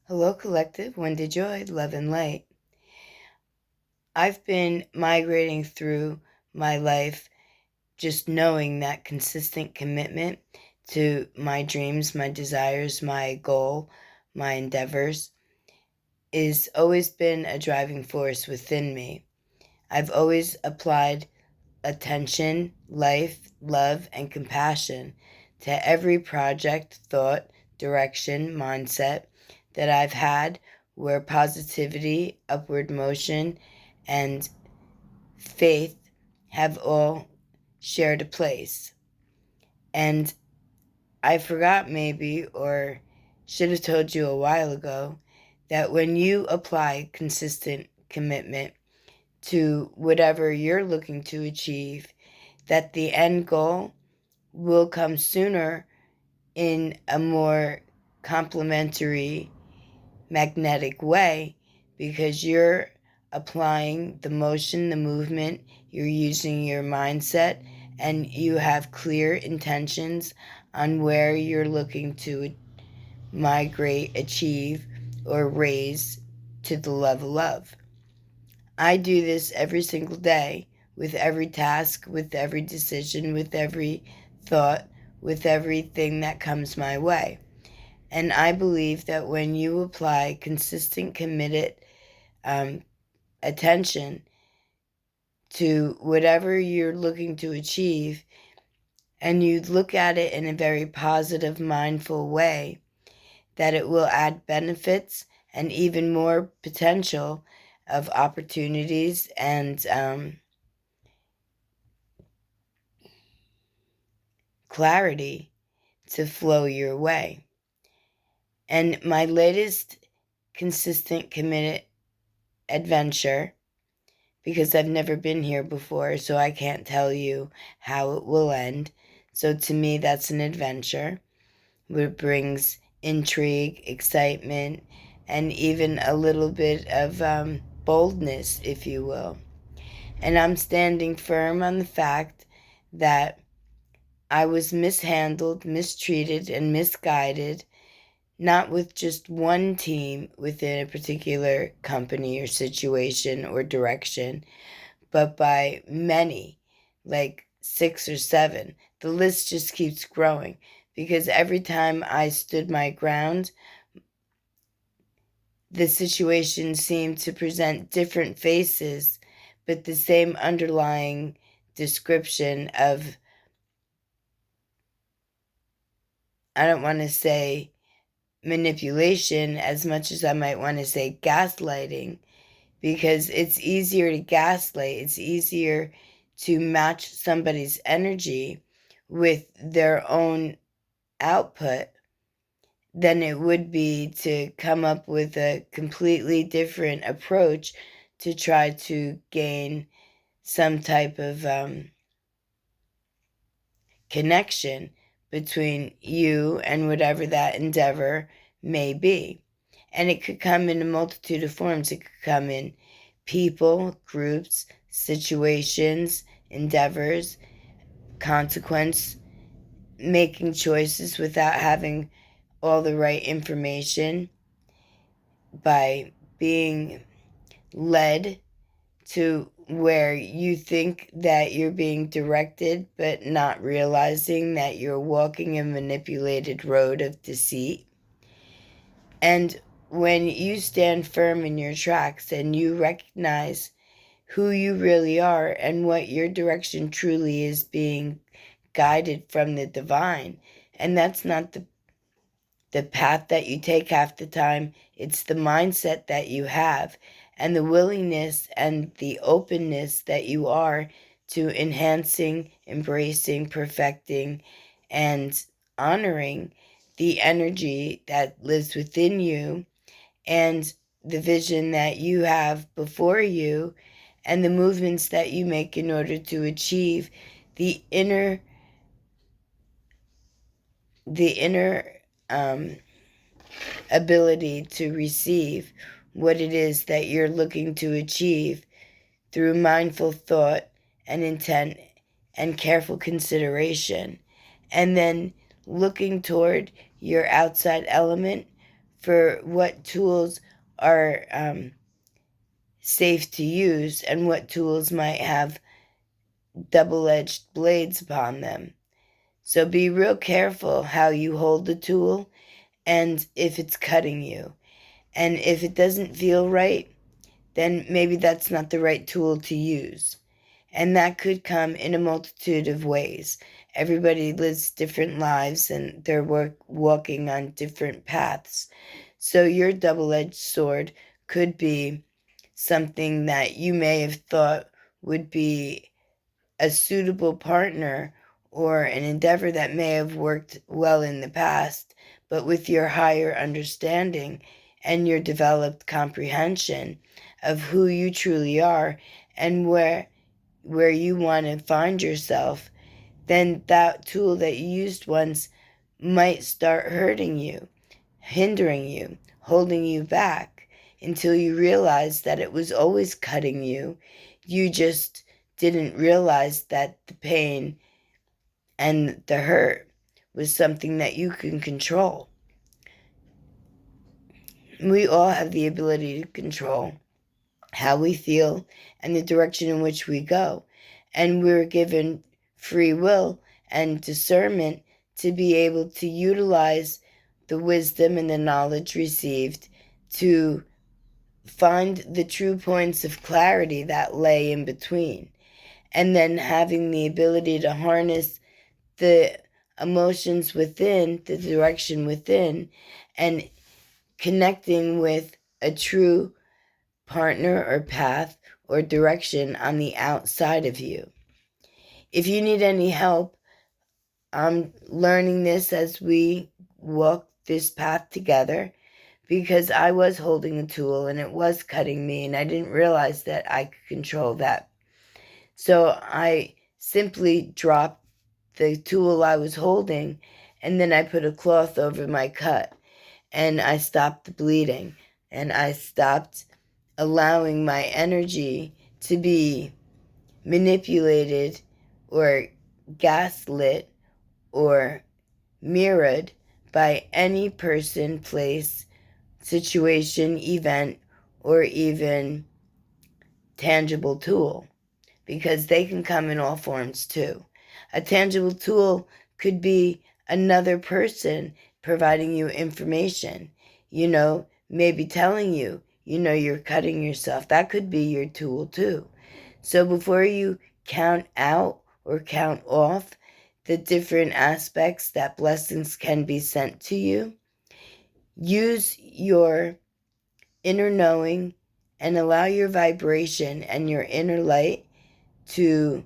Hello, Collective. Wendy Joy, Love and Light. I've been migrating through my life just knowing that consistent commitment to my dreams, my desires, my goal, my endeavors is always been a driving force within me. I've always applied attention, life, love, and compassion to every project, thought, direction, mindset that I've had where positivity, upward motion, and faith have all shared a place. And I forgot maybe, or should have told you a while ago, that when you apply consistent commitment to whatever you're looking to achieve, that the end goal will come sooner in a more complementary, magnetic way because you're applying the motion, the movement, you're using your mindset, and you have clear intentions on where you're looking to migrate, achieve, or raise to the level of. I do this every single day with every task, with every decision, with every thought, with everything that comes my way. And I believe that when you apply consistent, committed attention to whatever you're looking to achieve, and you look at it in a very positive, mindful way, that it will add benefits and even more potential of opportunities and clarity to flow your way. And my latest consistent, committed adventure, because I've never been here before, so I can't tell you how it will end. So to me, that's an adventure, which brings intrigue, excitement, and even a little bit of boldness, if you will. And I'm standing firm on the fact that I was mishandled, mistreated, and misguided, not with just one team within a particular company or situation or direction, but by many, like 6 or 7. The list just keeps growing because every time I stood my ground, the situation seemed to present different faces, but the same underlying description of, I don't want to say manipulation as much as I might want to say gaslighting, because it's easier to gaslight. It's easier to match somebody's energy with their own output than it would be to come up with a completely different approach to try to gain some type of connection between you and whatever that endeavor may be. And it could come in a multitude of forms. It could come in people, groups, situations, endeavors, consequence, making choices without having all the right information, by being led to where you think that you're being directed, but not realizing that you're walking a manipulated road of deceit. And when you stand firm in your tracks and you recognize who you really are and what your direction truly is being guided from the divine, and that's not the path that you take half the time, it's the mindset that you have and the willingness and the openness that you are to enhancing, embracing, perfecting, and honoring the energy that lives within you and the vision that you have before you and the movements that you make in order to achieve the inner ability to receive what it is that you're looking to achieve through mindful thought and intent and careful consideration. And then looking toward your outside element for what tools are safe to use and what tools might have double-edged blades upon them. So be real careful how you hold the tool and if it's cutting you. And if it doesn't feel right, then maybe that's not the right tool to use. And that could come in a multitude of ways. Everybody lives different lives and they're walking on different paths. So your double-edged sword could be something that you may have thought would be a suitable partner or an endeavor that may have worked well in the past, but with your higher understanding and your developed comprehension of who you truly are and where you want to find yourself, then that tool that you used once might start hurting you, hindering you, holding you back until you realize that it was always cutting you. You just didn't realize that the pain and the hurt was something that you can control. We all have the ability to control how we feel and the direction in which we go. And we're given free will and discernment to be able to utilize the wisdom and the knowledge received to find the true points of clarity that lay in between. And then having the ability to harness the emotions within, the direction within, and connecting with a true partner or path or direction on the outside of you. If you need any help, I'm learning this as we walk this path together because I was holding a tool and it was cutting me and I didn't realize that I could control that. So I simply dropped the tool I was holding and then I put a cloth over my cut and I stopped the bleeding and I stopped allowing my energy to be manipulated or gaslit or mirrored by any person, place, situation, event, or even tangible tool, because they can come in all forms too. A tangible tool could be another person providing you information, maybe telling you, you're cutting yourself. That could be your tool too. So before you count out or count off the different aspects that blessings can be sent to you, use your inner knowing and allow your vibration and your inner light to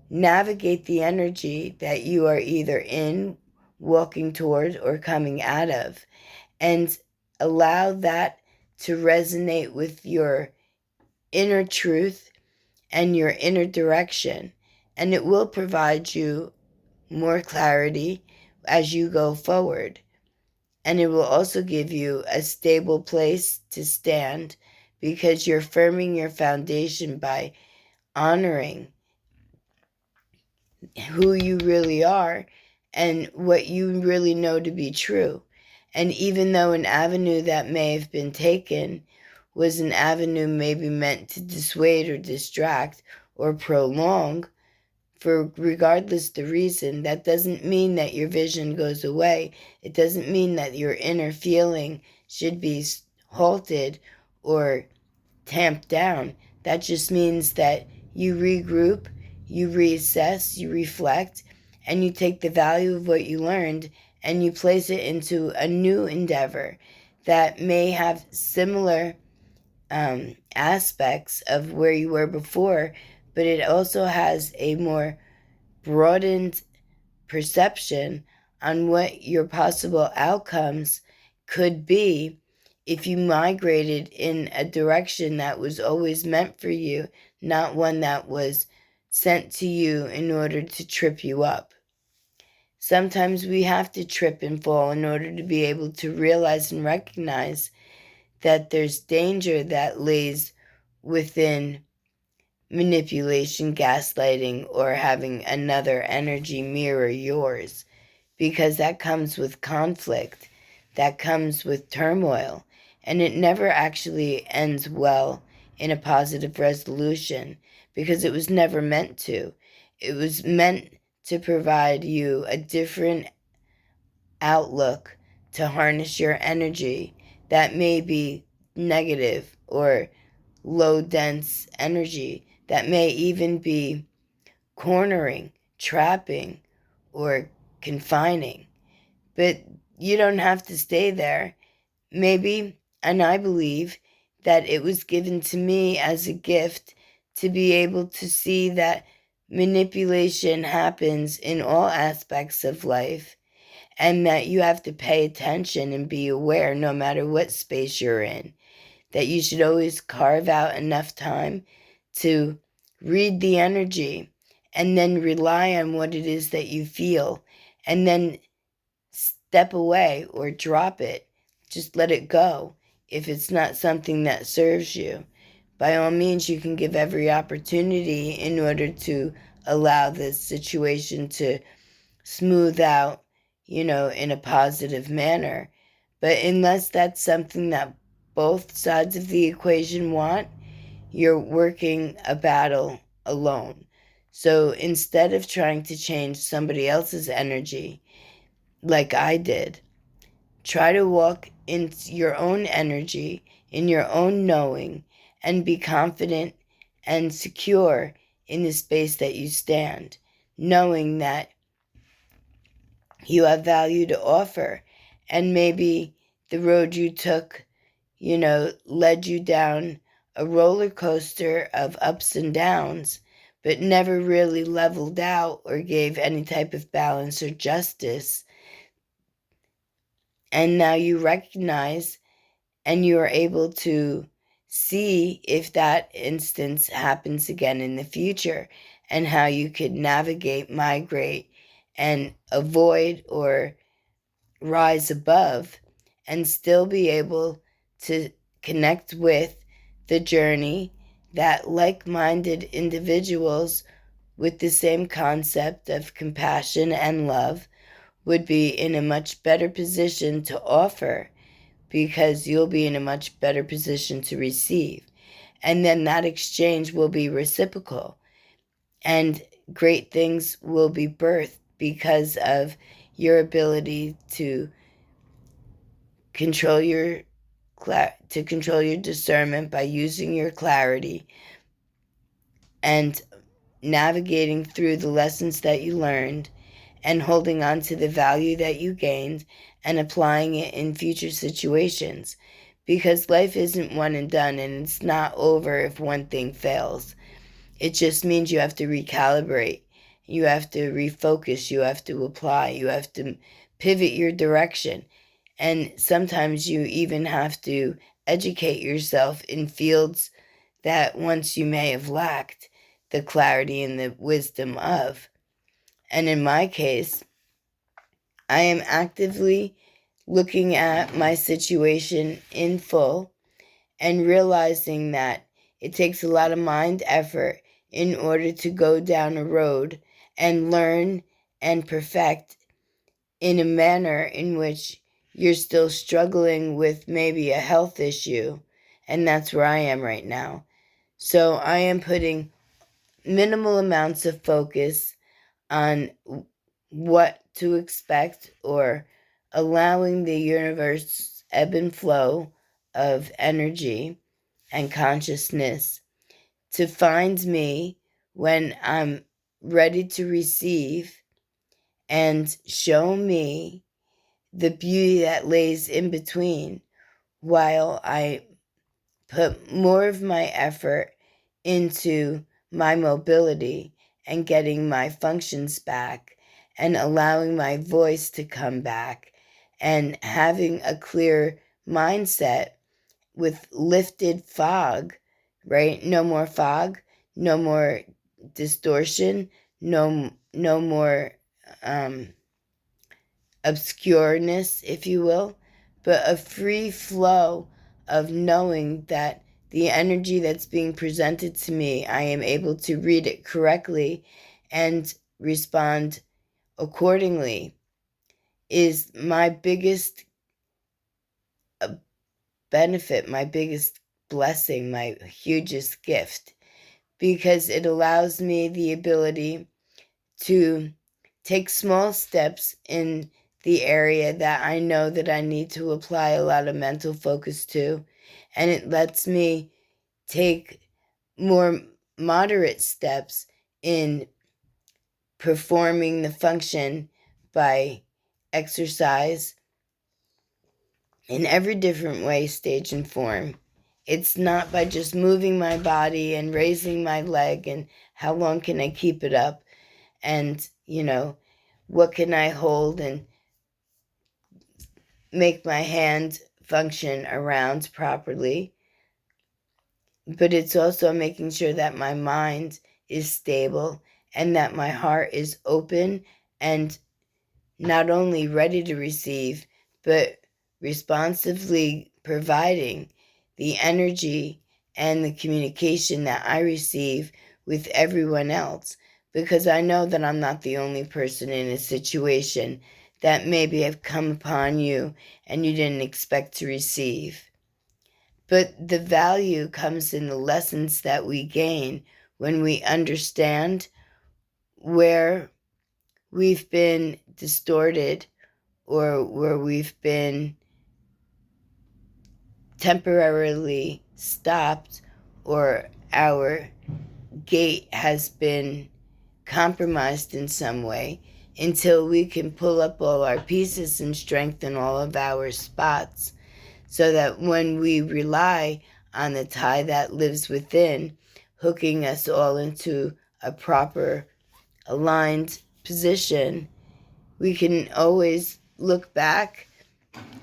navigate the energy that you are either in, walking toward, or coming out of, and allow that to resonate with your inner truth and your inner direction, and it will provide you more clarity as you go forward. And it will also give you a stable place to stand because you're firming your foundation by honoring who you really are and what you really know to be true. And even though an avenue that may have been taken was an avenue maybe meant to dissuade or distract or prolong, for regardless the reason, that doesn't mean that your vision goes away. It doesn't mean that your inner feeling should be halted or tamped down. That just means that you regroup, you reassess, you reflect, and you take the value of what you learned and you place it into a new endeavor that may have similar aspects of where you were before, but it also has a more broadened perception on what your possible outcomes could be if you migrated in a direction that was always meant for you, not one that was sent to you in order to trip you up. Sometimes we have to trip and fall in order to be able to realize and recognize that there's danger that lays within manipulation, gaslighting, or having another energy mirror yours, because that comes with conflict. that comes with turmoil, and it never actually ends well in a positive resolution because it was never meant to. It was meant to provide you a different outlook to harness your energy that may be negative or low dense energy, that may even be cornering, trapping, or confining. But you don't have to stay there. Maybe, and I believe that it was given to me as a gift to be able to see that manipulation happens in all aspects of life, and that you have to pay attention and be aware no matter what space you're in, that you should always carve out enough time to read the energy and then rely on what it is that you feel, and then step away or drop it. Just let it go if it's not something that serves you. By all means, you can give every opportunity in order to allow this situation to smooth out, in a positive manner. But unless that's something that both sides of the equation want, you're working a battle alone. So instead of trying to change somebody else's energy, like I did, try to walk in your own energy, in your own knowing, and be confident and secure in the space that you stand, knowing that you have value to offer. And maybe the road you took, led you down a roller coaster of ups and downs, but never really leveled out or gave any type of balance or justice. And now you recognize and you are able to see if that instance happens again in the future, and how you could navigate, migrate, and avoid or rise above, and still be able to connect with the journey that like-minded individuals with the same concept of compassion and love would be in a much better position to offer, because you'll be in a much better position to receive. And then that exchange will be reciprocal, and great things will be birthed because of your ability to control your discernment by using your clarity and navigating through the lessons that you learned, and holding on to the value that you gained and applying it in future situations. Because life isn't one and done, and it's not over if one thing fails. It just means you have to recalibrate, you have to refocus, you have to apply, you have to pivot your direction. And sometimes you even have to educate yourself in fields that once you may have lacked the clarity and the wisdom of. And in my case, I am actively looking at my situation in full and realizing that it takes a lot of mind effort in order to go down a road and learn and perfect in a manner in which you're still struggling with maybe a health issue. And that's where I am right now. So I am putting minimal amounts of focus on what to expect, or allowing the universe's ebb and flow of energy and consciousness to find me when I'm ready to receive, and show me the beauty that lays in between, while I put more of my effort into my mobility and getting my functions back, and allowing my voice to come back, and having a clear mindset with lifted fog, right? No more fog, no more distortion, no more obscureness, if you will, but a free flow of knowing that the energy that's being presented to me, I am able to read it correctly and respond accordingly, is my biggest benefit, my biggest blessing, my hugest gift, because it allows me the ability to take small steps in the area that I know that I need to apply a lot of mental focus to, and it lets me take more moderate steps in performing the function by exercise in every different way, stage, and form. It's not by just moving my body and raising my leg and how long can I keep it up and, what can I hold and make my hand function around properly. But it's also making sure that my mind is stable and that my heart is open and not only ready to receive, but responsively providing the energy and the communication that I receive with everyone else, because I know that I'm not the only person in a situation that maybe have come upon you and you didn't expect to receive. But the value comes in the lessons that we gain when we understand where we've been distorted or where we've been temporarily stopped or our gait has been compromised in some way, until we can pull up all our pieces and strengthen all of our spots, so that when we rely on the tie that lives within, hooking us all into a proper aligned position, we can always look back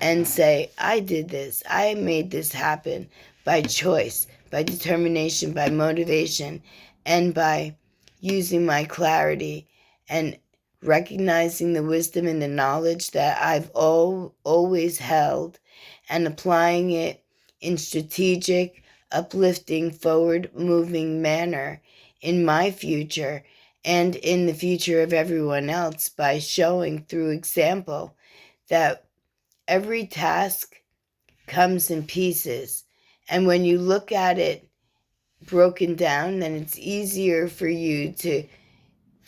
and say, I did this, I made this happen by choice, by determination, by motivation, and by using my clarity and recognizing the wisdom and the knowledge that I've always held and applying it in strategic, uplifting, forward-moving manner in my future and in the future of everyone else, by showing through example that every task comes in pieces. And when you look at it broken down, then it's easier for you to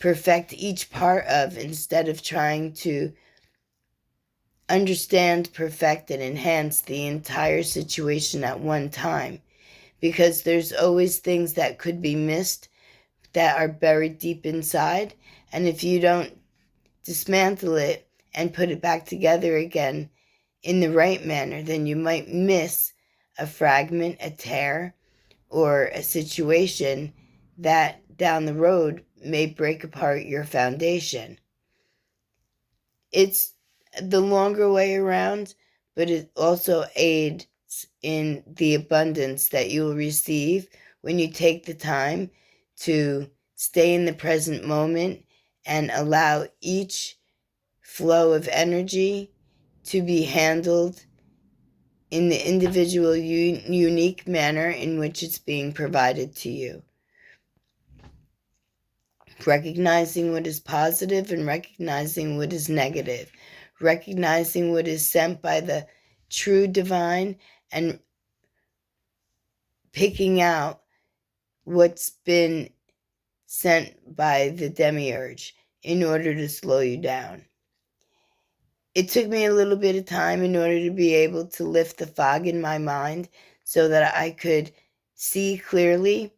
perfect each part of, instead of trying to understand, perfect, and enhance the entire situation at one time. Because there's always things that could be missed that are buried deep inside. And if you don't dismantle it and put it back together again in the right manner, then you might miss a fragment, a tear, or a situation that down the road may break apart your foundation. It's the longer way around, but it also aids in the abundance that you'll receive when you take the time to stay in the present moment and allow each flow of energy to be handled in the individual, unique manner in which it's being provided to you. Recognizing what is positive and recognizing what is negative. Recognizing what is sent by the true divine and picking out what's been sent by the demiurge in order to slow you down. It took me a little bit of time in order to be able to lift the fog in my mind so that I could see clearly.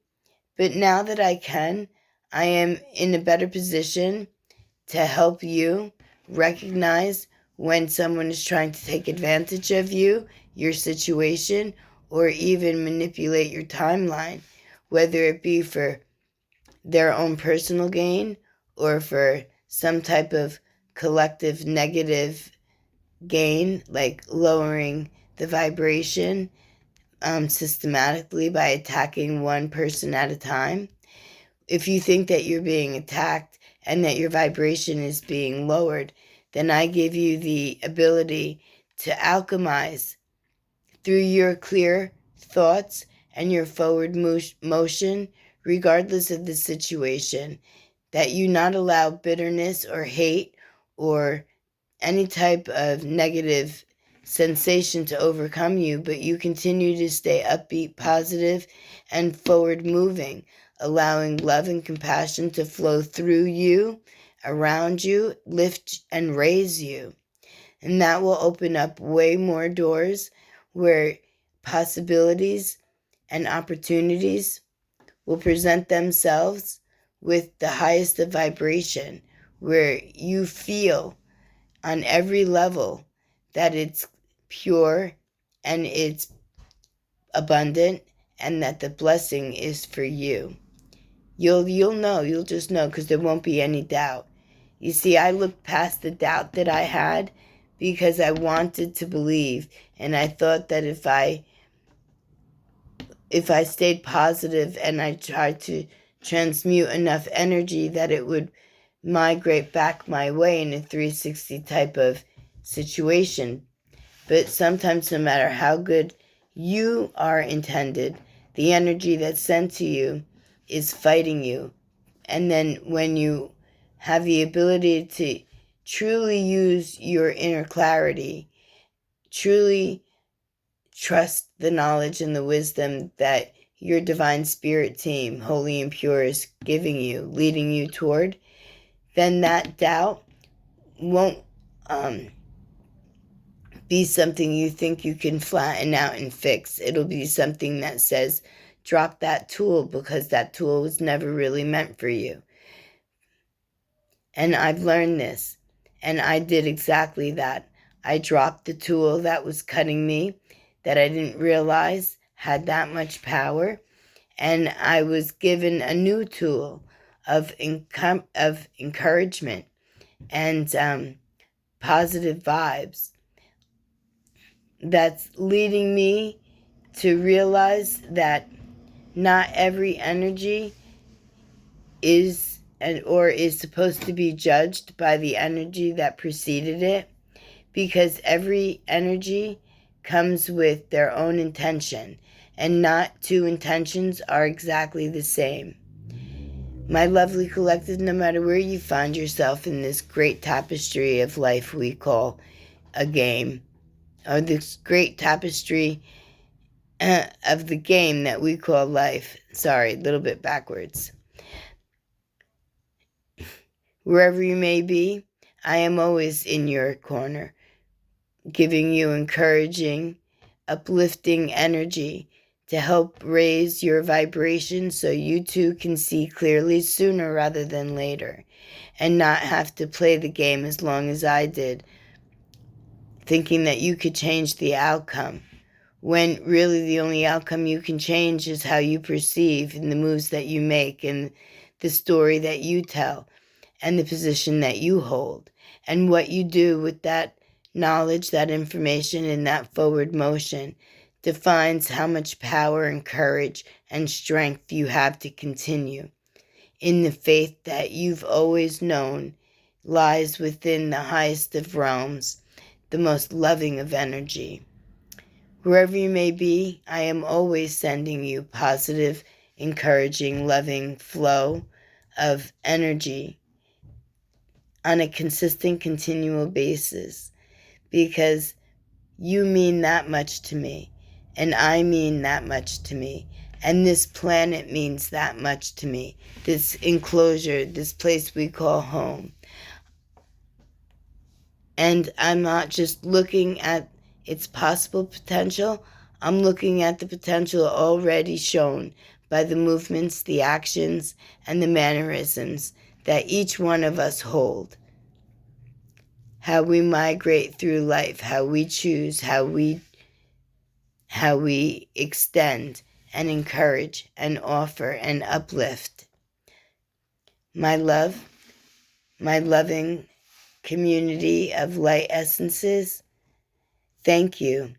But now that I can, I am in a better position to help you recognize when someone is trying to take advantage of you, your situation, or even manipulate your timeline, whether it be for their own personal gain or for some type of collective negative gain, like lowering the vibration systematically by attacking one person at a time. If you think that you're being attacked and that your vibration is being lowered, then I give you the ability to alchemize through your clear thoughts and your forward motion, regardless of the situation, that you not allow bitterness or hate or any type of negative sensation to overcome you, but you continue to stay upbeat, positive, and forward moving, allowing love and compassion to flow through you, around you, lift and raise you. And that will open up way more doors where possibilities and opportunities will present themselves with the highest of vibration, where you feel on every level that it's pure and it's abundant and that the blessing is for you. You'll know, you'll just know, because there won't be any doubt. You see, I looked past the doubt that I had because I wanted to believe, and I thought that if I stayed positive and I tried to transmute enough energy, that it would migrate back my way in a 360 type of situation. But sometimes, no matter how good you are intended, the energy that's sent to you is fighting you. And then when you have the ability to truly use your inner clarity, truly trust the knowledge and the wisdom that your divine spirit team, holy and pure, is giving you, leading you toward, then that doubt won't be something you think you can flatten out and fix. It'll be something that says, drop that tool, because that tool was never really meant for you. And I've learned this, and I did exactly that. I dropped the tool that was cutting me, that I didn't realize had that much power, and I was given a new tool of encouragement and positive vibes that's leading me to realize that not every energy is supposed to be judged by the energy that preceded it, because every energy comes with their own intention, and not two intentions are exactly the same. My lovely collective, no matter where you find yourself in this great tapestry of life we call a game, or this great tapestry of the game that we call life. Sorry, a little bit backwards. Wherever you may be, I am always in your corner, giving you encouraging, uplifting energy to help raise your vibration so you too can see clearly sooner rather than later, and not have to play the game as long as I did, thinking that you could change the outcome, when really the only outcome you can change is how you perceive and the moves that you make and the story that you tell and the position that you hold. And what you do with that knowledge, that information, and that forward motion defines how much power and courage and strength you have to continue in the faith that you've always known lies within the highest of realms, the most loving of energy. Wherever you may be, I am always sending you positive, encouraging, loving flow of energy on a consistent, continual basis, because you mean that much to me, and I mean that much to me, and this planet means that much to me, this enclosure, this place we call home. And I'm not just looking at its possible potential, I'm looking at the potential already shown by the movements, the actions, and the mannerisms that each one of us hold. How we migrate through life, how we choose, how we extend and encourage and offer and uplift. My love, my loving community of light essences, thank you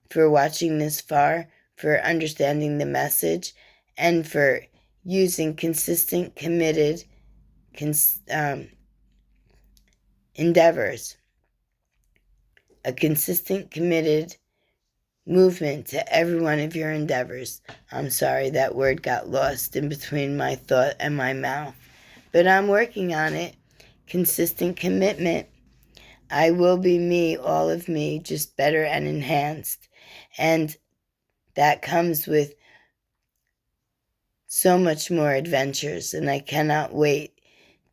for watching this far, for understanding the message, and for using consistent, committed endeavors, a consistent, committed movement to every one of your endeavors. I'm sorry, that word got lost in between my thought and my mouth, but I'm working on it. Consistent commitment. I will be me, all of me, just better and enhanced. And that comes with so much more adventures, and I cannot wait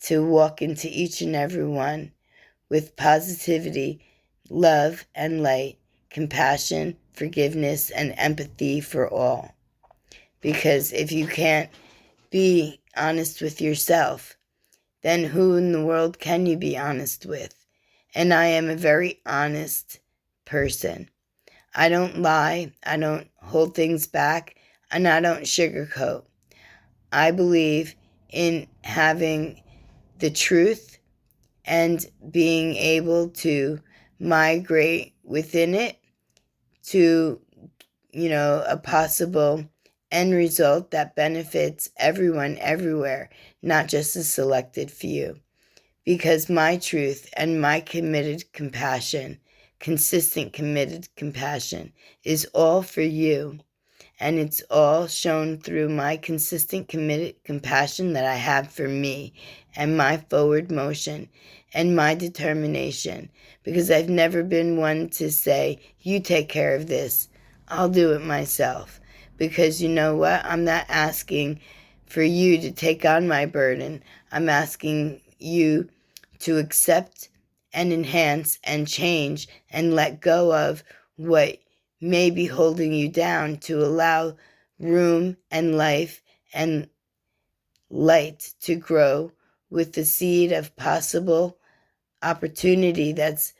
to walk into each and every one with positivity, love and light, compassion, forgiveness, and empathy for all. Because if you can't be honest with yourself, then who in the world can you be honest with? And I am a very honest person. I don't lie, I don't hold things back, and I don't sugarcoat. I believe in having the truth and being able to migrate within it to, a possible end result that benefits everyone everywhere, not just a selected few. Because my truth and my consistent committed compassion, is all for you. And it's all shown through my consistent, committed compassion that I have for me and my forward motion and my determination. Because I've never been one to say, you take care of this, I'll do it myself. Because you know what? I'm not asking for you to take on my burden. I'm asking you to accept and enhance and change and let go of what may be holding you down, to allow room and life and light to grow with the seed of possible opportunity that's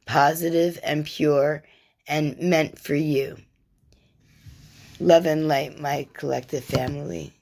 positive and pure and meant for you. Love and light, my collective family.